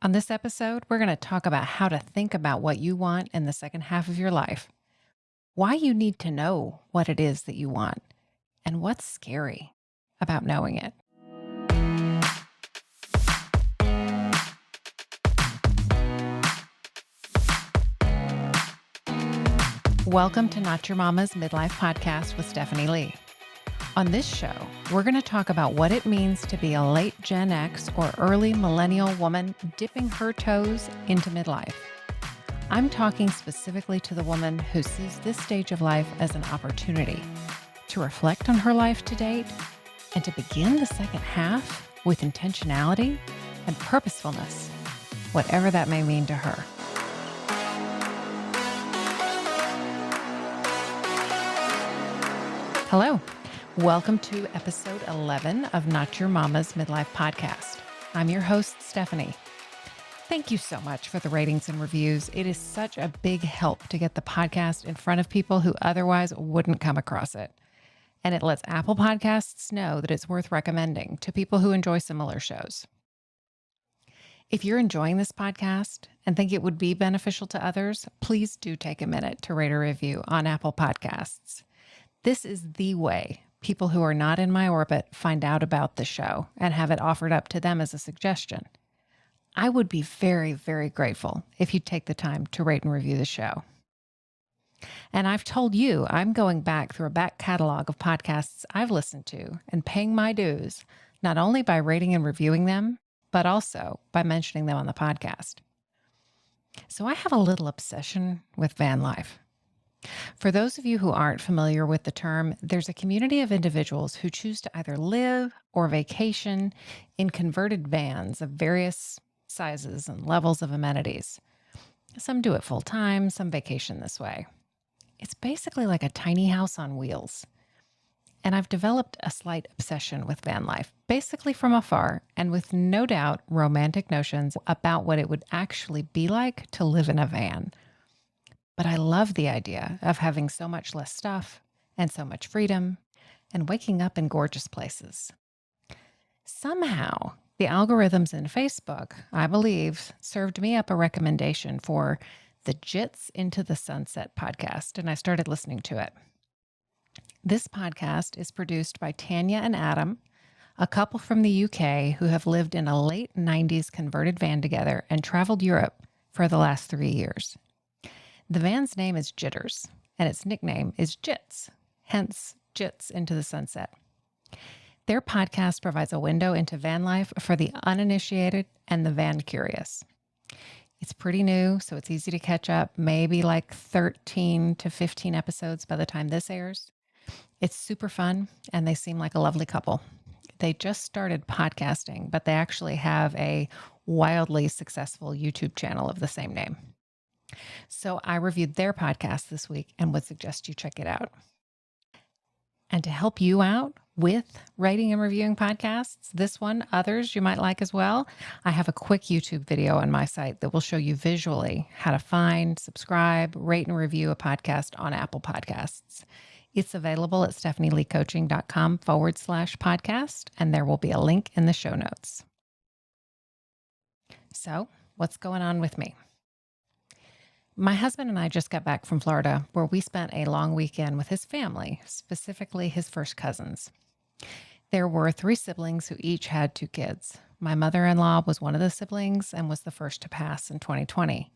On this episode, we're going to talk about how to think about what you want in the second half of your life, why you need to know what it is that you want, and what's scary about knowing it. Welcome to Not Your Mama's Midlife Podcast with Stephanie Lee. On this show, we're going to talk about what it means to be a late Gen X or early millennial woman dipping her toes into midlife. I'm talking specifically to the woman who sees this stage of life as an opportunity to reflect on her life to date and to begin the second half with intentionality and purposefulness, whatever that may mean to her. Hello. Welcome to episode 11 of Not Your Mama's Midlife Podcast. I'm your host, Stephanie. Thank you so much for the ratings and reviews. It is such a big help to get the podcast in front of people who otherwise wouldn't come across it. And it lets Apple Podcasts know that it's worth recommending to people who enjoy similar shows. If you're enjoying this podcast and think it would be beneficial to others, please do take a minute to rate a review on Apple Podcasts. This is the way people who are not in my orbit find out about the show and have it offered up to them as a suggestion. I would be very, very grateful if you'd take the time to rate and review the show. And I've told you I'm going back through a back catalog of podcasts I've listened to and paying my dues, not only by rating and reviewing them, but also by mentioning them on the podcast. So I have a little obsession with van life. For those of you who aren't familiar with the term, there's a community of individuals who choose to either live or vacation in converted vans of various sizes and levels of amenities. Some do it full time, some vacation this way. It's basically like a tiny house on wheels. And I've developed a slight obsession with van life, basically from afar, and with no doubt romantic notions about what it would actually be like to live in a van. But I love the idea of having so much less stuff and so much freedom and waking up in gorgeous places. Somehow, the algorithms in Facebook, I believe, served me up a recommendation for the Jits Into the Sunset podcast, and I started listening to it. This podcast is produced by Tanya and Adam, a couple from the UK who have lived in a late 90s converted van together and traveled Europe for the last 3 years. The van's name is Jitters, and its nickname is Jits, hence Jits Into the Sunset. Their podcast provides a window into van life for the uninitiated and the van curious. It's pretty new, so it's easy to catch up, maybe like 13 to 15 episodes by the time this airs. It's super fun, and they seem like a lovely couple. They just started podcasting, but they actually have a wildly successful YouTube channel of the same name. So I reviewed their podcast this week and would suggest you check it out. And to help you out with writing and reviewing podcasts, this one, others you might like as well, I have a quick YouTube video on my site that will show you visually how to find, subscribe, rate, and review a podcast on Apple Podcasts. It's available at stephanieleecoaching.com/podcast, and there will be a link in the show notes. So, what's going on with me? My husband and I just got back from Florida, where we spent a long weekend with his family, specifically his first cousins. There were 3 siblings who each had 2 kids. My mother-in-law was one of the siblings and was the first to pass in 2020.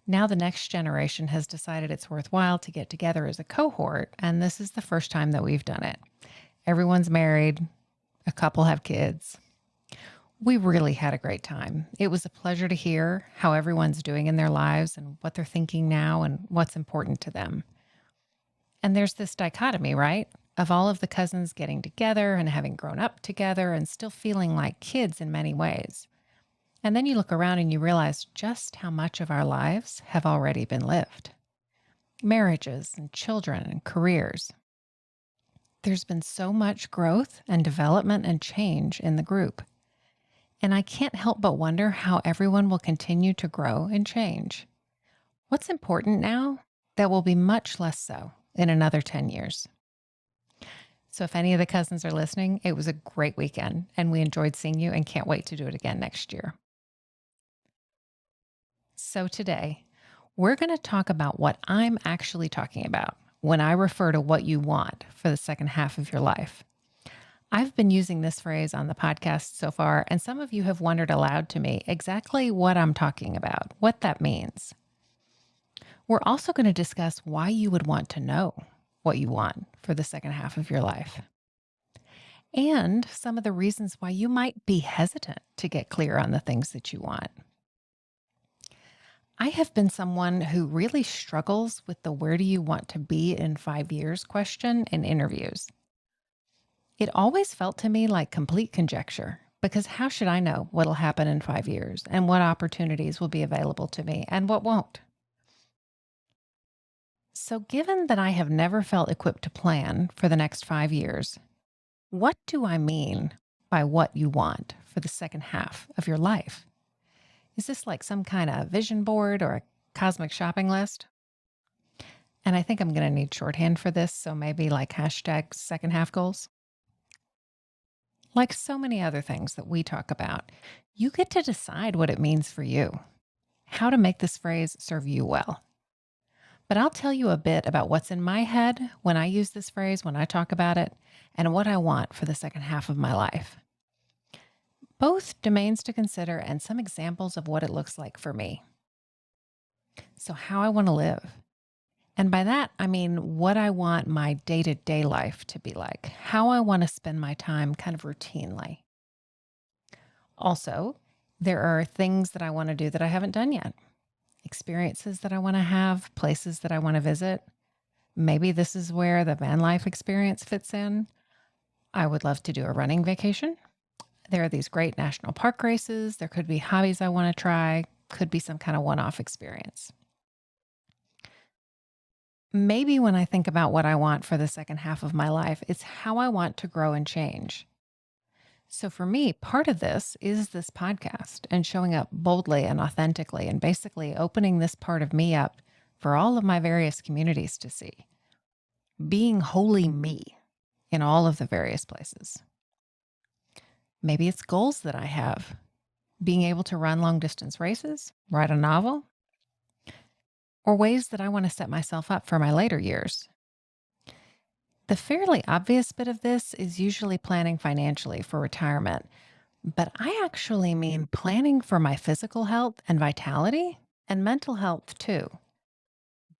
Now the next generation has decided it's worthwhile to get together as a cohort, and this is the first time that we've done it. Everyone's married, a couple have kids. We really had a great time. It was a pleasure to hear how everyone's doing in their lives and what they're thinking now and what's important to them. And there's this dichotomy, right? Of all of the cousins getting together and having grown up together and still feeling like kids in many ways. And then you look around and you realize just how much of our lives have already been lived. Marriages and children and careers. There's been so much growth and development and change in the group. And I can't help but wonder how everyone will continue to grow and change. What's important now that will be much less so in another 10 years? So if any of the cousins are listening, it was a great weekend and we enjoyed seeing you and can't wait to do it again next year. So today, we're going to talk about what I'm actually talking about when I refer to what you want for the second half of your life. I've been using this phrase on the podcast so far, and some of you have wondered aloud to me exactly what I'm talking about, what that means. We're also going to discuss why you would want to know what you want for the second half of your life, and some of the reasons why you might be hesitant to get clear on the things that you want. I have been someone who really struggles with the where do you want to be in 5 years question in interviews. It always felt to me like complete conjecture because how should I know what'll happen in 5 years and what opportunities will be available to me and what won't? So, given that I have never felt equipped to plan for the next 5 years, what do I mean by what you want for the second half of your life? Is this like some kind of vision board or a cosmic shopping list? And I think I'm going to need shorthand for this. So maybe like hashtag second half goals. Like so many other things that we talk about, you get to decide what it means for you, how to make this phrase serve you well. But I'll tell you a bit about what's in my head when I use this phrase, when I talk about it, and what I want for the second half of my life. Both domains to consider and some examples of what it looks like for me. So, how I want to live. And by that, I mean what I want my day to day life to be like, how I want to spend my time kind of routinely. Also, there are things that I want to do that I haven't done yet, experiences that I want to have, places that I want to visit. Maybe this is where the van life experience fits in. I would love to do a running vacation. There are these great national park races. There could be hobbies I want to try, could be some kind of one off experience. Maybe when I think about what I want for the second half of my life, it's how I want to grow and change. So for me, part of this is this podcast and showing up boldly and authentically and basically opening this part of me up for all of my various communities to see. Being wholly me in all of the various places. Maybe it's goals that I have. Being able to run long distance races, write a novel, or ways that I want to set myself up for my later years. The fairly obvious bit of this is usually planning financially for retirement, but I actually mean planning for my physical health and vitality and mental health too.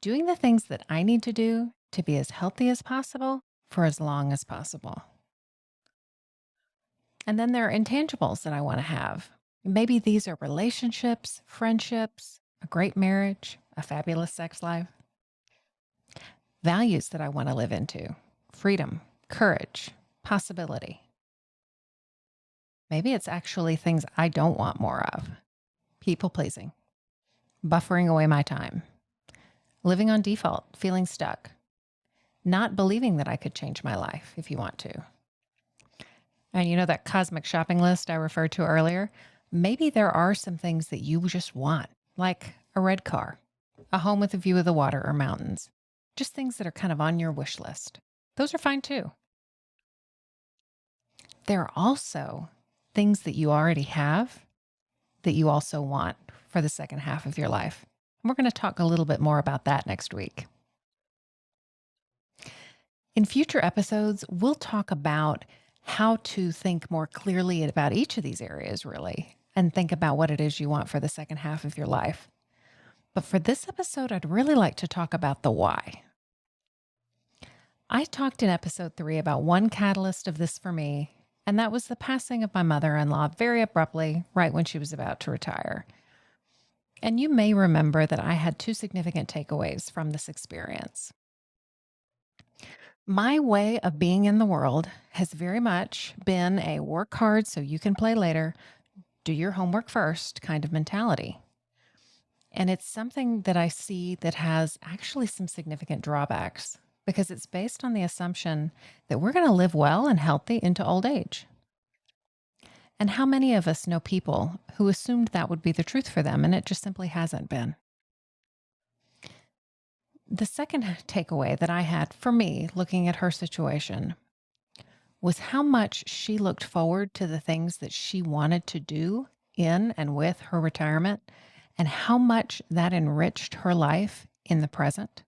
Doing the things that I need to do to be as healthy as possible for as long as possible. And then there are intangibles that I want to have. Maybe these are relationships, friendships, a great marriage, a fabulous sex life. Values that I want to live into: freedom, courage, possibility. Maybe it's actually things I don't want more of: people pleasing, buffering away my time, living on default, feeling stuck, not believing that I could change my life if you want to. And you know that cosmic shopping list I referred to earlier? Maybe there are some things that you just want, like a red car, a home with a view of the water or mountains, just things that are kind of on your wish list. Those are fine too. There are also things that you already have that you also want for the second half of your life. And we're going to talk a little bit more about that next week. In future episodes, we'll talk about how to think more clearly about each of these areas, really, and think about what it is you want for the second half of your life. But for this episode, I'd really like to talk about the why. I talked in episode 3 about one catalyst of this for me, and that was the passing of my mother-in-law very abruptly, right when she was about to retire. And you may remember that I had 2 significant takeaways from this experience. My way of being in the world has very much been a work hard so you can play later, do your homework first kind of mentality. And it's something that I see that has actually some significant drawbacks because it's based on the assumption that we're going to live well and healthy into old age. And how many of us know people who assumed that would be the truth for them, and it just simply hasn't been. The second takeaway that I had for me looking at her situation was how much she looked forward to the things that she wanted to do in and with her retirement and how much that enriched her life in the present,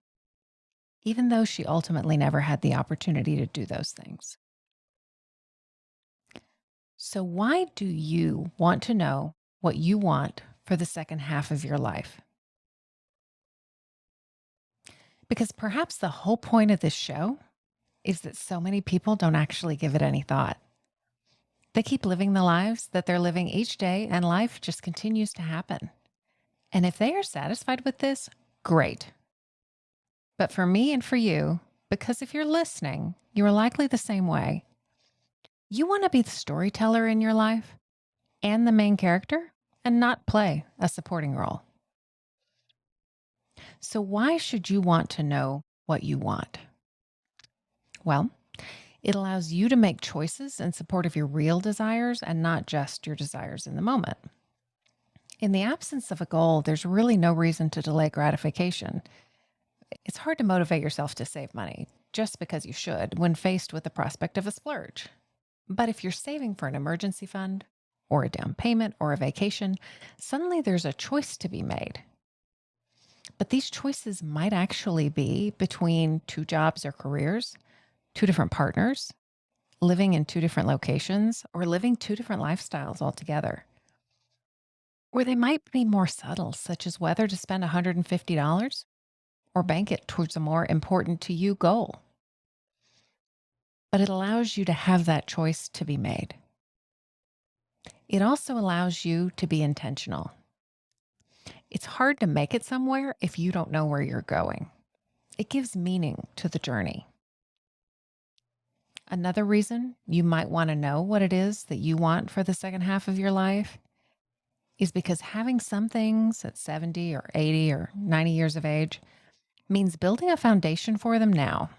even though she ultimately never had the opportunity to do those things. So, why do you want to know what you want for the second half of your life? Because perhaps the whole point of this show is that so many people don't actually give it any thought. They keep living the lives that they're living each day, and life just continues to happen. And if they are satisfied with this, great. But for me and for you, because if you're listening, you are likely the same way. You want to be the storyteller in your life and the main character and not play a supporting role. So, why should you want to know what you want? Well, it allows you to make choices in support of your real desires and not just your desires in the moment. In the absence of a goal, there's really no reason to delay gratification. It's hard to motivate yourself to save money just because you should when faced with the prospect of a splurge. But if you're saving for an emergency fund or a down payment or a vacation, suddenly there's a choice to be made. But these choices might actually be between two jobs or careers, two different partners, living in two different locations, or living two different lifestyles altogether. Or they might be more subtle, such as whether to spend $150 or bank it towards a more important to you goal. But it allows you to have that choice to be made. It also allows you to be intentional. It's hard to make it somewhere if you don't know where you're going. It gives meaning to the journey. Another reason you might want to know what it is that you want for the second half of your life is because having some things at 70 or 80 or 90 years of age means building a foundation for them now.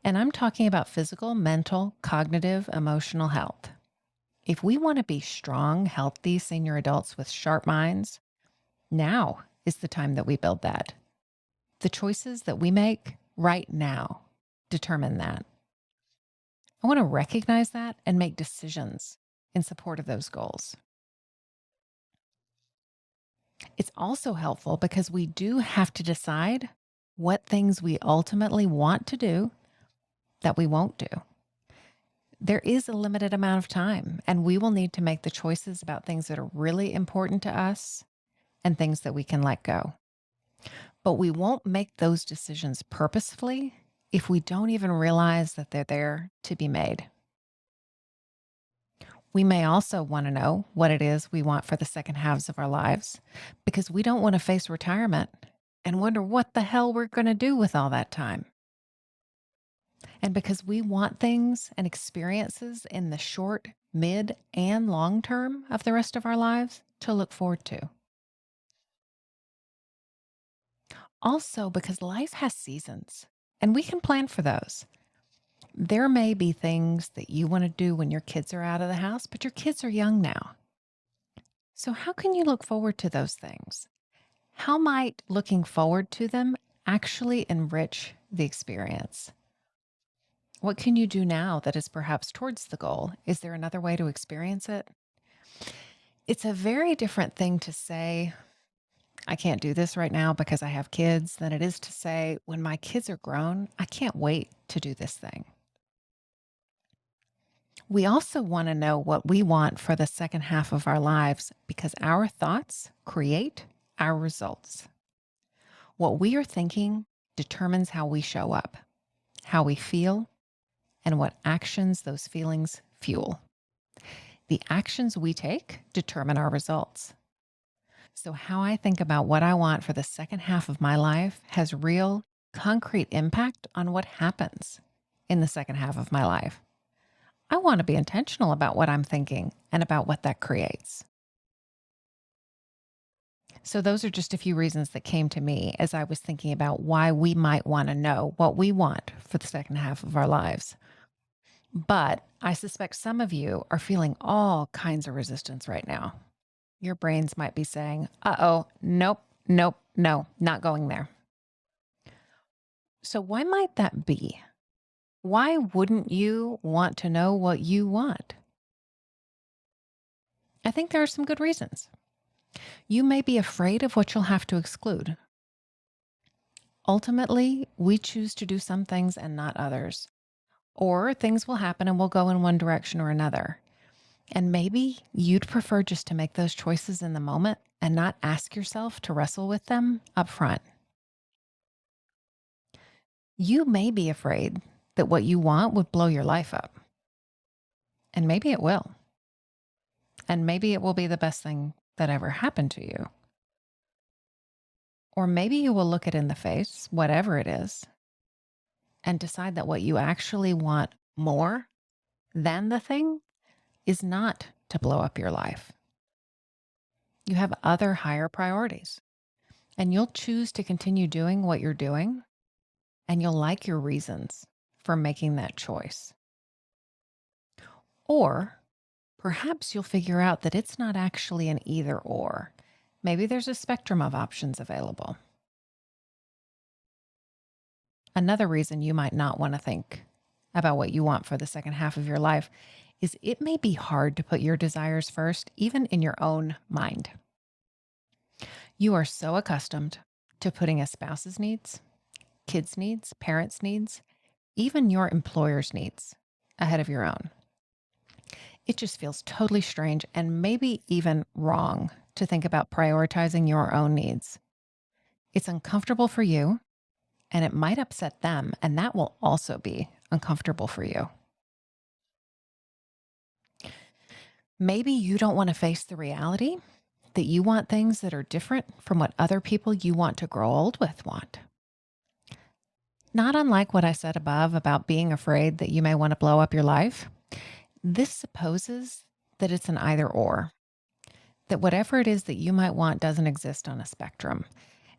And I'm talking about physical, mental, cognitive, emotional health. If we want to be strong, healthy senior adults with sharp minds, now is the time that we build that. The choices that we make right now determine that. I want to recognize that and make decisions in support of those goals. It's also helpful because we do have to decide what things we ultimately want to do that we won't do. There is a limited amount of time, and we will need to make the choices about things that are really important to us and things that we can let go. But we won't make those decisions purposefully if we don't even realize that they're there to be made. We may also want to know what it is we want for the second halves of our lives because we don't want to face retirement and wonder what the hell we're going to do with all that time. And because we want things and experiences in the short, mid, and long term of the rest of our lives to look forward to. Also, because life has seasons and we can plan for those. There may be things that you want to do when your kids are out of the house, but your kids are young now. So, how can you look forward to those things? How might looking forward to them actually enrich the experience? What can you do now that is perhaps towards the goal? Is there another way to experience it? It's a very different thing to say, I can't do this right now because I have kids, than it is to say, when my kids are grown, I can't wait to do this thing. We also want to know what we want for the second half of our lives because our thoughts create our results. What we are thinking determines how we show up, how we feel, and what actions those feelings fuel. The actions we take determine our results. So, how I think about what I want for the second half of my life has real, concrete impact on what happens in the second half of my life. I want to be intentional about what I'm thinking and about what that creates. So, those are just a few reasons that came to me as I was thinking about why we might want to know what we want for the second half of our lives. But I suspect some of you are feeling all kinds of resistance right now. Your brains might be saying, uh-oh, nope, nope, no, not going there. So why might that be? Why wouldn't you want to know what you want? I think there are some good reasons. You may be afraid of what you'll have to exclude. Ultimately, we choose to do some things and not others. Or things will happen and we'll go in one direction or another. And maybe you'd prefer just to make those choices in the moment and not ask yourself to wrestle with them up front. You may be afraid that what you want would blow your life up. And maybe it will. And maybe it will be the best thing that ever happened to you. Or maybe you will look it in the face, whatever it is, and decide that what you actually want more than the thing is not to blow up your life. You have other higher priorities, and you'll choose to continue doing what you're doing, and you'll like your reasons for making that choice. Or perhaps you'll figure out that it's not actually an either or. Maybe there's a spectrum of options available. Another reason you might not want to think about what you want for the second half of your life is it may be hard to put your desires first, even in your own mind. You are so accustomed to putting a spouse's needs, kids' needs, parents' needs, even your employer's needs ahead of your own. It just feels totally strange and maybe even wrong to think about prioritizing your own needs. It's uncomfortable for you, and it might upset them, and that will also be uncomfortable for you. Maybe you don't want to face the reality that you want things that are different from what other people you want to grow old with want. Not unlike what I said above about being afraid that you may want to blow up your life, this supposes that it's an either or, that whatever it is that you might want doesn't exist on a spectrum.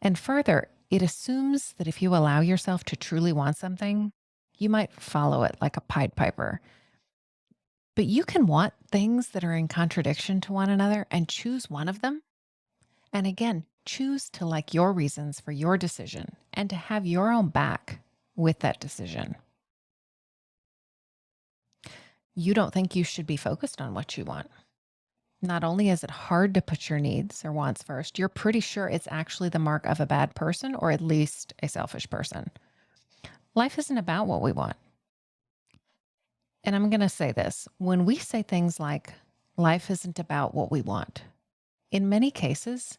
And further, it assumes that if you allow yourself to truly want something, you might follow it like a Pied Piper. But you can want things that are in contradiction to one another and choose one of them. And again, choose to like your reasons for your decision and to have your own back with that decision. You don't think you should be focused on what you want. Not only is it hard to put your needs or wants first, you're pretty sure it's actually the mark of a bad person or at least a selfish person. Life isn't about what we want. And I'm going to say this, when we say things like, life isn't about what we want, in many cases,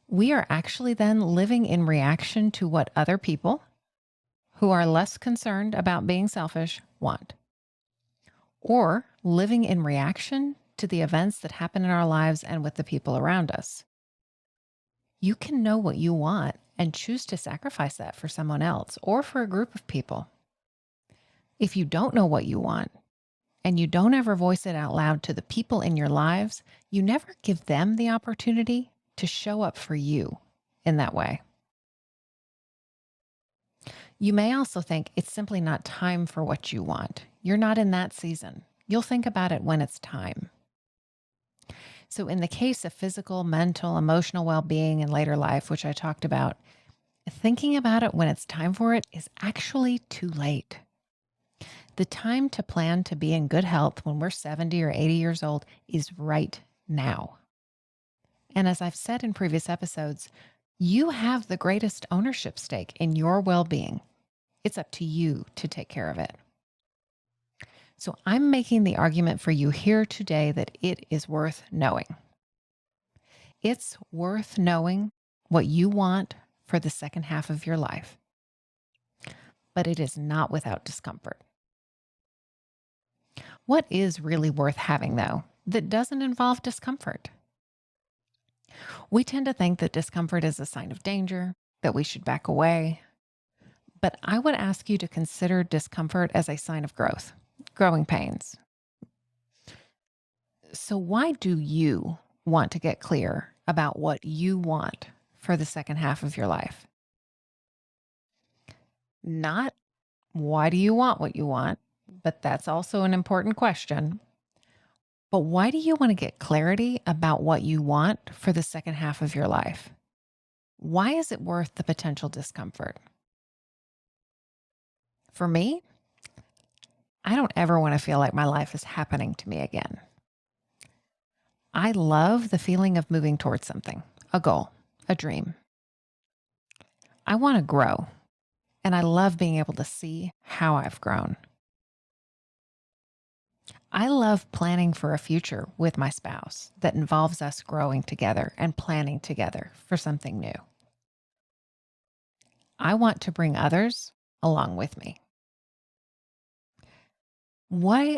we are actually then living in reaction to what other people who are less concerned about being selfish want, or living in reaction to the events that happen in our lives and with the people around us. You can know what you want and choose to sacrifice that for someone else or for a group of people. If you don't know what you want, and you don't ever voice it out loud to the people in your lives, you never give them the opportunity to show up for you in that way. You may also think it's simply not time for what you want. You're not in that season. You'll think about it when it's time. So in the case of physical, mental, emotional well-being in later life, which I talked about, thinking about it when it's time for it is actually too late. The time to plan to be in good health when we're 70 or 80 years old is right now. And as I've said in previous episodes, you have the greatest ownership stake in your well-being. It's up to you to take care of it. So I'm making the argument for you here today that it is worth knowing. It's worth knowing what you want for the second half of your life, but it is not without discomfort. What is really worth having, though, that doesn't involve discomfort? We tend to think that discomfort is a sign of danger, that we should back away. But I would ask you to consider discomfort as a sign of growth, growing pains. So why do you want to get clear about what you want for the second half of your life? Not why do you want what you want, but that's also an important question. But why do you want to get clarity about what you want for the second half of your life? Why is it worth the potential discomfort? For me, I don't ever want to feel like my life is happening to me again. I love the feeling of moving towards something, a goal, a dream. I want to grow, and I love being able to see how I've grown. I love planning for a future with my spouse that involves us growing together and planning together for something new. I want to bring others along with me.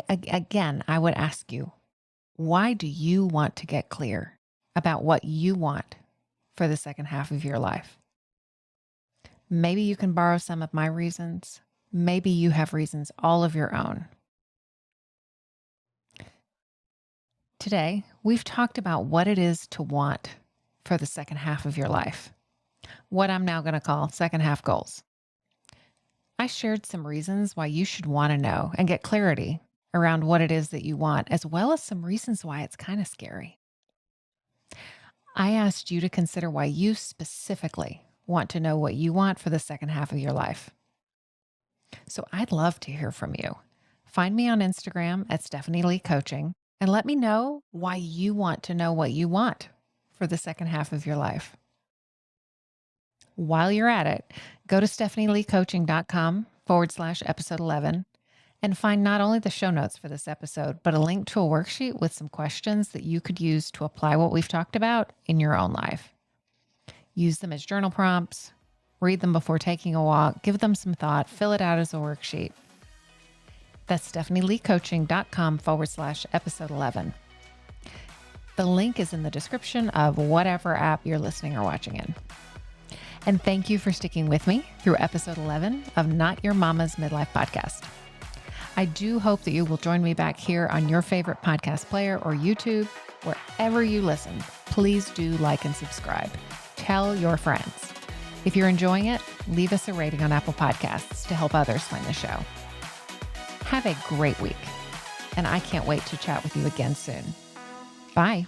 Again, I would ask you, why do you want to get clear about what you want for the second half of your life? Maybe you can borrow some of my reasons. Maybe you have reasons all of your own. Today, we've talked about what it is to want for the second half of your life, what I'm now going to call second half goals. I shared some reasons why you should want to know and get clarity around what it is that you want, as well as some reasons why it's kind of scary. I asked you to consider why you specifically want to know what you want for the second half of your life. So I'd love to hear from you. Find me on Instagram at Stephanie Lee Coaching and let me know why you want to know what you want for the second half of your life. While you're at it, go to stephanieleecoaching.com/episode 11 and find not only the show notes for this episode, but a link to a worksheet with some questions that you could use to apply what we've talked about in your own life. Use them as journal prompts, read them before taking a walk, give them some thought, fill it out as a worksheet. That's stephanieleecoaching.com/episode 11. The link is in the description of whatever app you're listening or watching in. And thank you for sticking with me through episode 11 of Not Your Mama's Midlife Podcast. I do hope that you will join me back here on your favorite podcast player or YouTube. Wherever you listen, please do like and subscribe. Tell your friends. If you're enjoying it, leave us a rating on Apple Podcasts to help others find the show. Have a great week, and I can't wait to chat with you again soon. Bye.